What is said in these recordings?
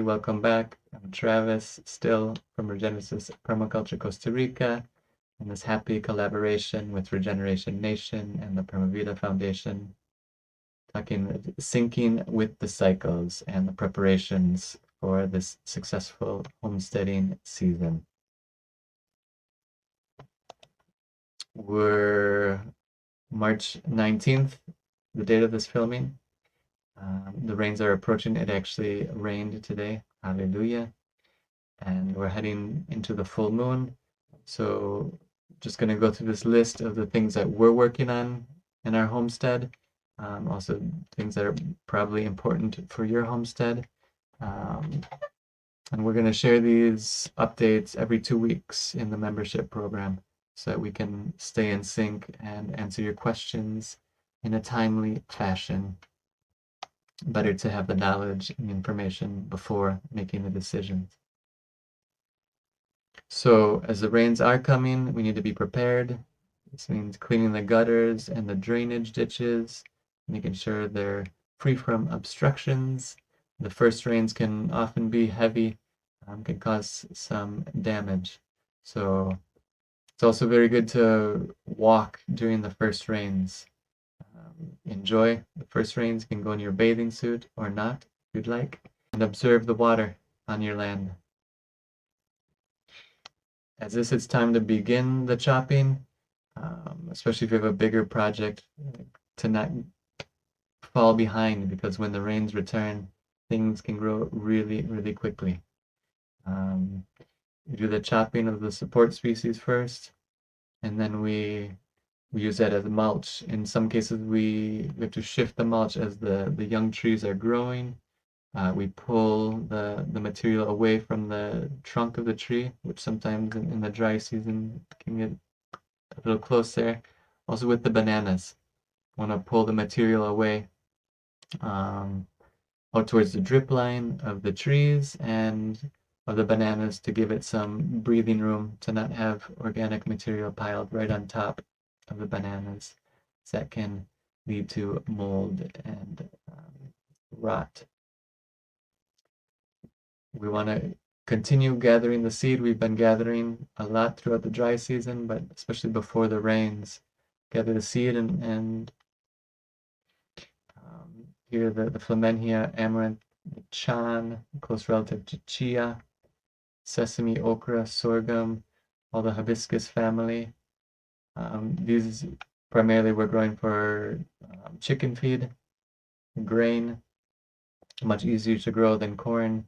welcome back. I'm Travis, still from Regenesis Permaculture Costa Rica, and this happy collaboration with Regeneration Nation and the Permavida Foundation, talking syncing with the cycles and the preparations for this successful homesteading season. We're March 19th, the date of this filming. The rains are approaching. It actually rained today. Hallelujah. And we're heading into the full moon. So just going to go through this list of the things that we're working on in our homestead. Also things that are probably important for your homestead. And we're going to share these updates every 2 weeks in the membership program so that we can stay in sync and answer your questions in a timely fashion. Better to have the knowledge and information before making the decisions. So as the rains are coming, we need to be prepared. This means cleaning the gutters and the drainage ditches, making sure they're free from obstructions. The first rains can often be heavy, can cause some damage. So it's also very good to walk during the first rains. Enjoy the first rains. You can go in your bathing suit or not, if you'd like, and observe the water on your land. As this, it's time to begin the chopping, especially if you have a bigger project, to not fall behind, because when the rains return, things can grow really, really quickly. We do the chopping of the support species first, and then we use that as mulch. In some cases, we have to shift the mulch as the young trees are growing. We pull the material away from the trunk of the tree, which sometimes in the dry season can get a little close there. Also with the bananas, want to pull the material away out towards the drip line of the trees and of the bananas to give it some breathing room to not have organic material piled right on top of the bananas. That can lead to mold and rot. We want to continue gathering the seed. We've been gathering a lot throughout the dry season, but especially before the rains. Gather the seed and here the Flamenhia, amaranth, chan, close relative to chia, sesame, okra, sorghum, all the hibiscus family. These primarily we're growing for chicken feed, grain, much easier to grow than corn.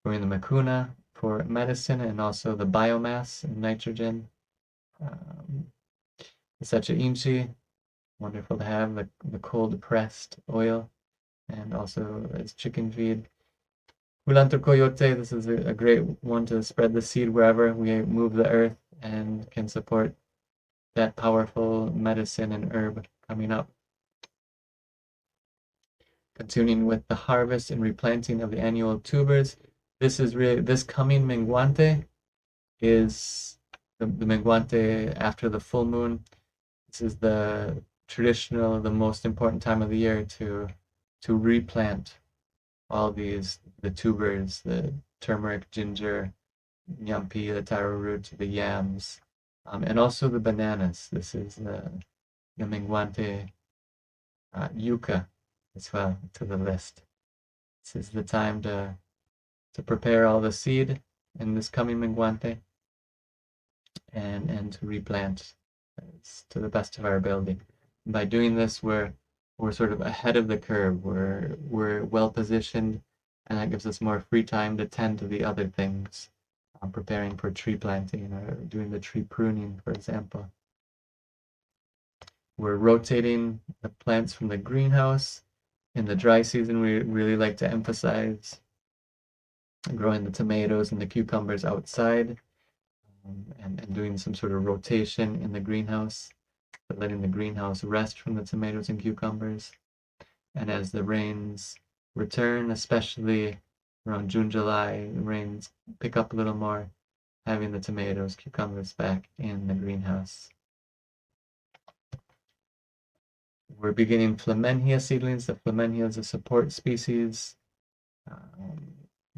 Growing the macuna for medicine and also the biomass and nitrogen. The sacha inchi, wonderful to have, the cold pressed oil, and also as chicken feed. Hulanto coyote, this is a great one to spread the seed wherever we move the earth and can support that powerful medicine and herb coming up. Continuing with the harvest and replanting of the annual tubers. This coming menguante is the menguante after the full moon. This is the traditional, the most important time of the year to replant all these, the tubers, the turmeric, ginger, nyampi, the taro root, the yams, and also the bananas. This is the menguante yucca as well to the list. This is the time to prepare all the seed in this coming menguante and to replant to the best of our ability. And by doing this, we're sort of ahead of the curve. We're well positioned, and that gives us more free time to tend to the other things, preparing for tree planting or doing the tree pruning, for example. We're rotating the plants from the greenhouse. In the dry season, we really like to emphasize growing the tomatoes and the cucumbers outside, and doing some sort of rotation in the greenhouse, but letting the greenhouse rest from the tomatoes and cucumbers. And as the rains return, especially around June, July, the rains pick up a little more, having the tomatoes, cucumbers back in the greenhouse. We're beginning Flamenhia seedlings. The Flamenhia is a support species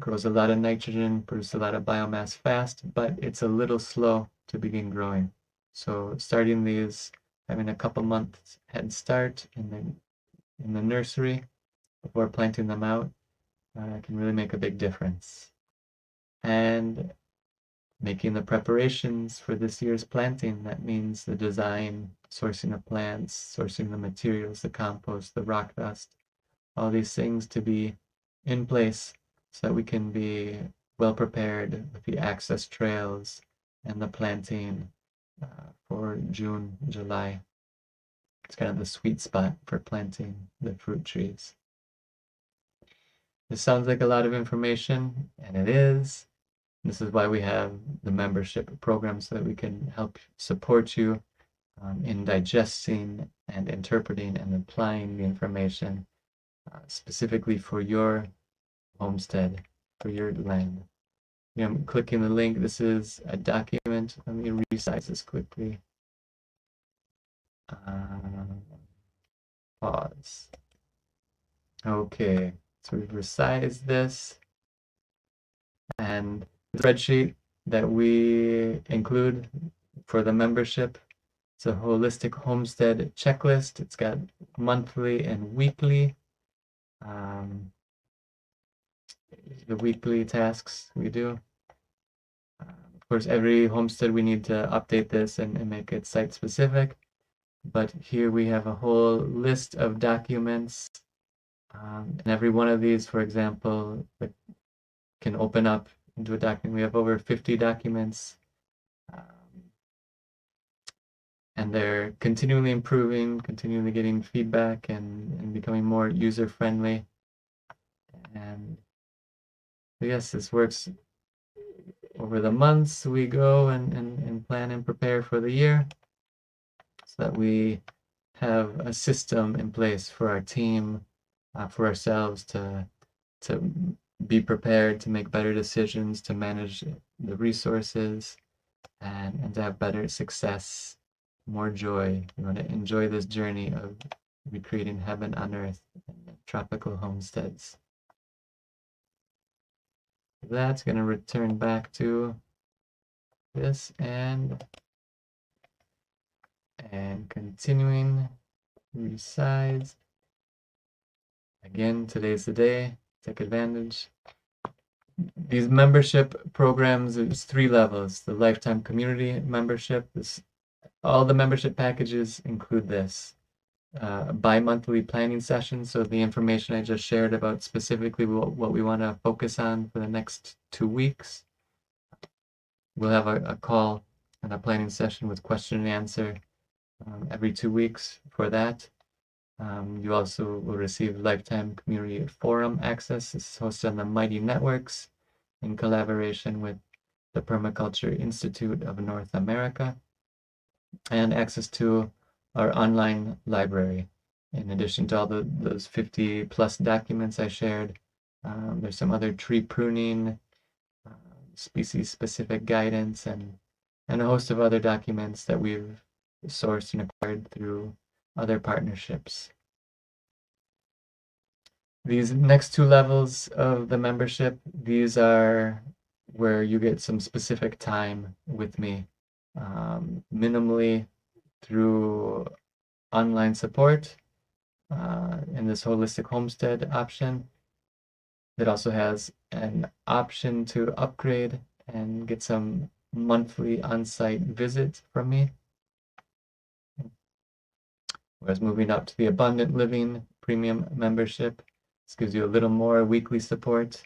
Grows a lot of nitrogen, produces a lot of biomass fast, but it's a little slow to begin growing. So starting these, having a couple months head start in the nursery before planting them out can really make a big difference. And making the preparations for this year's planting, that means the design, sourcing of plants, sourcing the materials, the compost, the rock dust, all these things to be in place so that we can be well prepared with the access trails and the planting for June, July. It's kind of the sweet spot for planting the fruit trees. This sounds like a lot of information, and it is. This is why we have the membership program, so that we can help support you in digesting and interpreting and applying the information specifically for your homestead, for your land. I'm clicking the link. This is a document. Let me resize this quickly. Pause. Okay, so we've resized this, and the spreadsheet that we include for the membership, it's a holistic homestead checklist. It's got monthly and weekly, the weekly tasks we do. Of course, every homestead we need to update this and make it site specific. But here we have a whole list of documents. And every one of these, for example, can open up into a document. We have over 50 documents. And they're continually improving, continually getting feedback and becoming more user-friendly. And yes, this works over the months. We go and plan and prepare for the year so that we have a system in place for our team, for ourselves to be prepared, to make better decisions, to manage the resources, and to have better success, more joy. We want to enjoy this journey of recreating heaven on earth in tropical homesteads. That's going to return back to this and continuing resize. Again, today's the day. Take advantage. These membership programs, there's 3 levels. The lifetime community membership, all the membership packages include this. Bi-monthly planning sessions, so the information I just shared about specifically what we want to focus on for the next 2 weeks. We'll have a call and a planning session with question and answer every 2 weeks for that. You also will receive lifetime community forum access. This is hosted on the Mighty Networks in collaboration with the Permaculture Institute of North America, and access to our online library. In addition to all those 50 plus documents I shared, there's some other tree pruning, species specific guidance, and a host of other documents that we've sourced and acquired through other partnerships. These next 2 levels of the membership, these are where you get some specific time with me, minimally through online support in this holistic homestead option. It also has an option to upgrade and get some monthly on-site visits from me. Whereas moving up to the Abundant Living Premium membership, this gives you a little more weekly support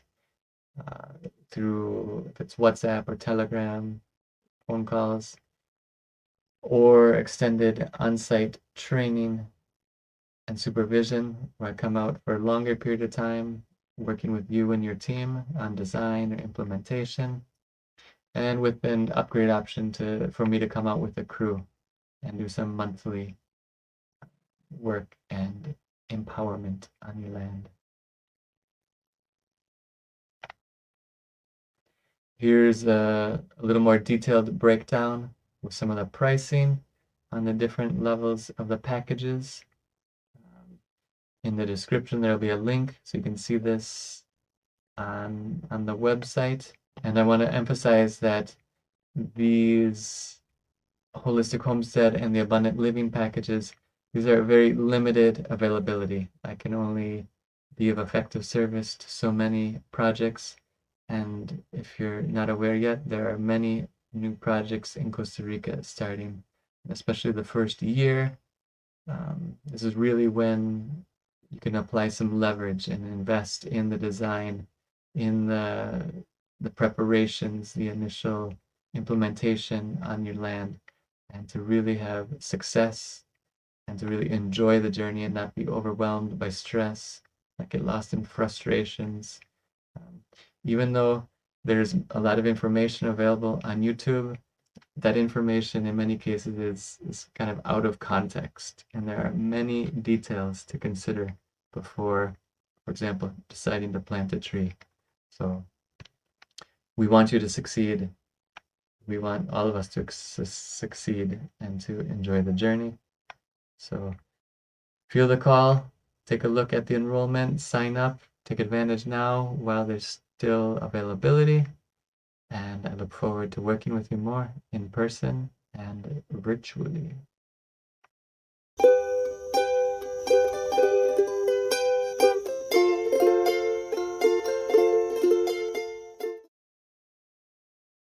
through, if it's WhatsApp or Telegram, phone calls, or extended on-site training and supervision, where I come out for a longer period of time, working with you and your team on design or implementation, and with an upgrade option for me to come out with a crew and do some monthly work and empowerment on your land. Here's a little more detailed breakdown with some of the pricing on the different levels of the packages. In the description, there'll be a link so you can see this on the website. And I want to emphasize that these holistic homestead and the abundant living packages, these are very limited availability. I can only be of effective service to so many projects. And if you're not aware yet, there are many new projects in Costa Rica starting, especially the first year. This is really when you can apply some leverage and invest in the design, in the preparations, the initial implementation on your land, and to really have success and to really enjoy the journey and not be overwhelmed by stress, not get lost in frustrations. Um, Even though there's a lot of information available on YouTube, that information in many cases is kind of out of context, and there are many details to consider before, for example, deciding to plant a tree. So we want you to succeed. We want all of us to succeed and to enjoy the journey. So feel the call, take a look at the enrollment, sign up, take advantage now while there's still availability. And I look forward to working with you more in person and virtually.